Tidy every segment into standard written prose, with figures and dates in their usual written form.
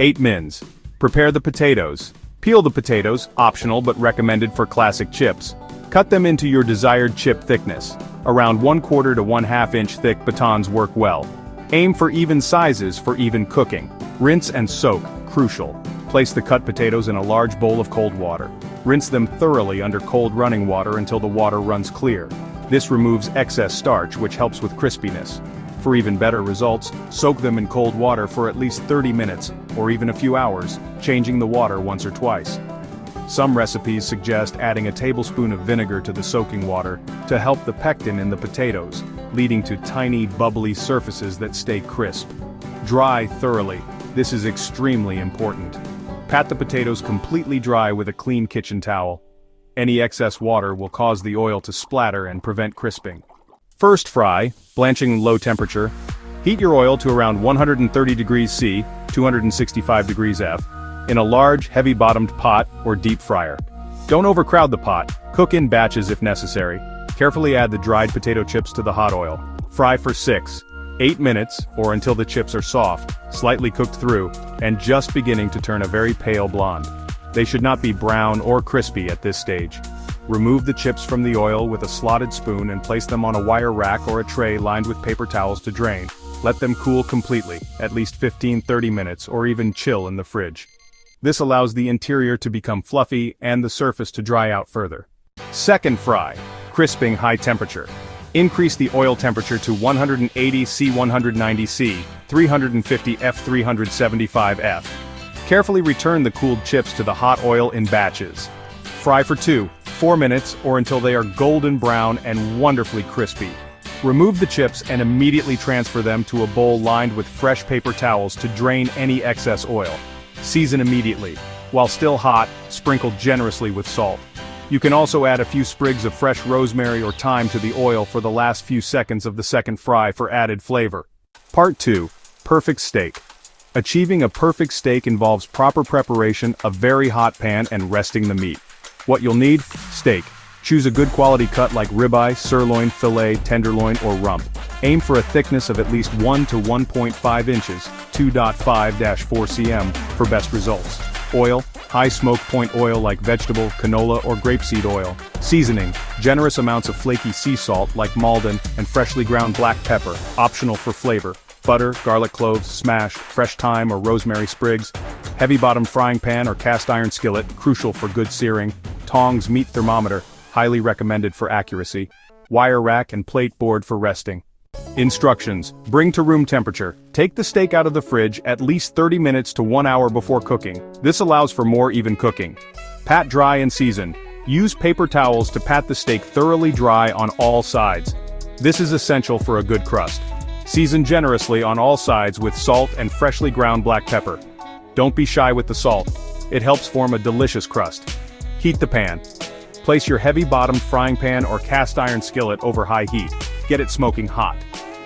8 mins. Prepare the potatoes. Peel the potatoes, optional but recommended for classic chips. Cut them into your desired chip thickness. Around 1/4 to 1/2 inch thick batons work well. Aim for even sizes for even cooking. Rinse and soak, crucial. Place the cut potatoes in a large bowl of cold water. Rinse them thoroughly under cold running water until the water runs clear. This removes excess starch, which helps with crispiness. For even better results, soak them in cold water for at least 30 minutes, or even a few hours, changing the water once or twice. Some recipes suggest adding a tablespoon of vinegar to the soaking water to help the pectin in the potatoes, leading to tiny bubbly surfaces that stay crisp. Dry thoroughly. This is extremely important. Pat the potatoes completely dry with a clean kitchen towel. Any excess water will cause the oil to splatter and prevent crisping. First fry, blanching low temperature. Heat your oil to around 130 degrees C, 265 degrees F, in a large, heavy-bottomed pot or deep fryer. Don't overcrowd the pot, cook in batches if necessary. Carefully add the dried potato chips to the hot oil. Fry for 6-8 minutes, or until the chips are soft, slightly cooked through, and just beginning to turn a very pale blonde. They should not be brown or crispy at this stage. Remove the chips from the oil with a slotted spoon and place them on a wire rack or a tray lined with paper towels to drain. Let them cool completely, at least 15-30 minutes, or even chill in the fridge. This allows the interior to become fluffy and the surface to dry out further. Second fry, crisping high temperature. Increase the oil temperature to 180 C 190 C, 350 F 375 F. Carefully return the cooled chips to the hot oil in batches. Fry for 2-4 minutes or until they are golden brown and wonderfully crispy. Remove the chips and immediately transfer them to a bowl lined with fresh paper towels to drain any excess oil. Season immediately. While still hot, sprinkle generously with salt. You can also add a few sprigs of fresh rosemary or thyme to the oil for the last few seconds of the second fry for added flavor. Part 2. Perfect steak. Achieving a perfect steak involves proper preparation, a very hot pan, and resting the meat. What you'll need? Steak. Choose a good quality cut like ribeye, sirloin, fillet, tenderloin, or rump. Aim for a thickness of at least 1 to 1.5 inches, 2.5-4 cm, for best results. Oil, high smoke point oil like vegetable, canola, or grapeseed oil. Seasoning, generous amounts of flaky sea salt like Maldon and freshly ground black pepper, optional for flavor. Butter, garlic cloves, smashed, fresh thyme or rosemary sprigs. Heavy-bottomed frying pan or cast iron skillet, crucial for good searing. Tongs meat thermometer, highly recommended for accuracy. Wire rack and plate board for resting. Instructions: bring to room temperature. Take the steak out of the fridge at least 30 minutes to 1 hour before cooking. This allows for more even cooking. Pat dry and season. Use paper towels to pat the steak thoroughly dry on all sides. This is essential for a good crust. Season generously on all sides with salt and freshly ground black pepper. Don't be shy with the salt. It helps form a delicious crust. Heat the pan. Place your heavy-bottomed frying pan or cast iron skillet over high heat. Get it smoking hot.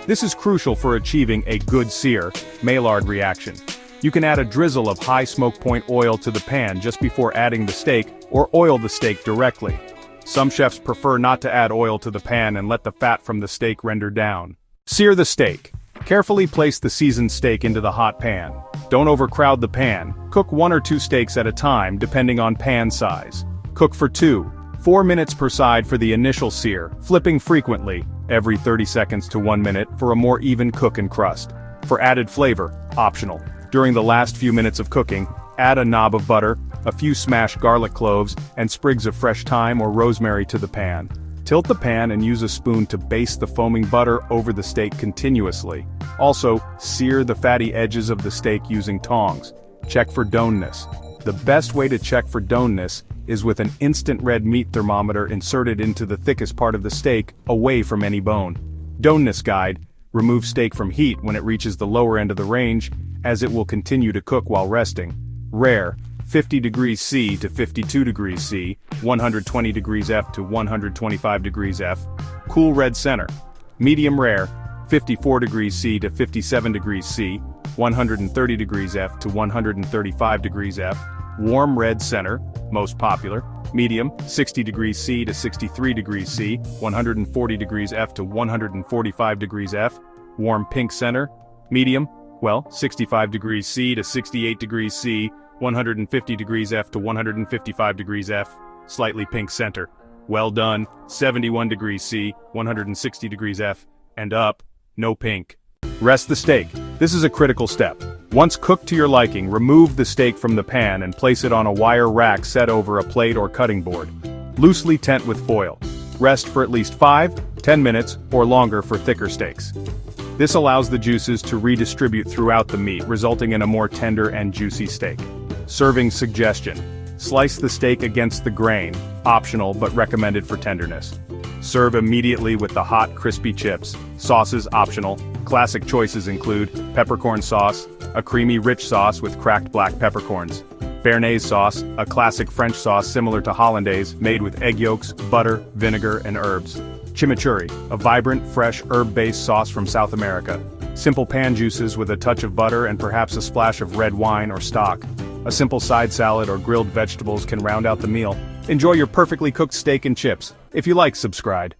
This is crucial for achieving a good sear, Maillard reaction. You can add a drizzle of high smoke point oil to the pan just before adding the steak, or oil the steak directly. Some chefs prefer not to add oil to the pan and let the fat from the steak render down. Sear the steak. Carefully place the seasoned steak into the hot pan. Don't overcrowd the pan. Cook 1 or 2 steaks at a time depending on pan size. Cook for 2-4 minutes per side for the initial sear, flipping frequently, every 30 seconds to 1 minute for a more even cook and crust. For added flavor, optional. During the last few minutes of cooking, add a knob of butter, a few smashed garlic cloves, and sprigs of fresh thyme or rosemary to the pan. Tilt the pan and use a spoon to baste the foaming butter over the steak continuously. Also, sear the fatty edges of the steak using tongs. Check for doneness. The best way to check for doneness is with an instant red meat thermometer inserted into the thickest part of the steak, away from any bone. Doneness guide: remove steak from heat when it reaches the lower end of the range, as it will continue to cook while resting. Rare: 50 degrees C to 52 degrees C, 120 degrees F to 125 degrees F. Cool red center. Medium rare: 54 degrees C to 57 degrees C, 130 degrees F to 135 degrees F. Warm red center, most popular. Medium: 60 degrees C to 63 degrees C, 140 degrees F to 145 degrees F. Warm pink center. Medium: Well, 65 degrees C to 68 degrees C, 150 degrees F to 155 degrees F, slightly pink center. Well done, 71 degrees C, 160 degrees F, and up, no pink. Rest the steak. This is a critical step. Once cooked to your liking, remove the steak from the pan and place it on a wire rack set over a plate or cutting board. Loosely tent with foil. Rest for at least 5-10 minutes or longer for thicker steaks. This allows the juices to redistribute throughout the meat, resulting in a more tender and juicy steak. Serving suggestion. Slice the steak against the grain, optional but recommended for tenderness. Serve immediately with the hot, crispy chips. Sauces optional. Classic choices include peppercorn sauce, a creamy rich sauce with cracked black peppercorns. Béarnaise sauce, a classic French sauce similar to hollandaise, made with egg yolks, butter, vinegar, and herbs. Chimichurri, a vibrant, fresh, herb-based sauce from South America. Simple pan juices with a touch of butter and perhaps a splash of red wine or stock. A simple side salad or grilled vegetables can round out the meal. Enjoy your perfectly cooked steak and chips. If you like, subscribe.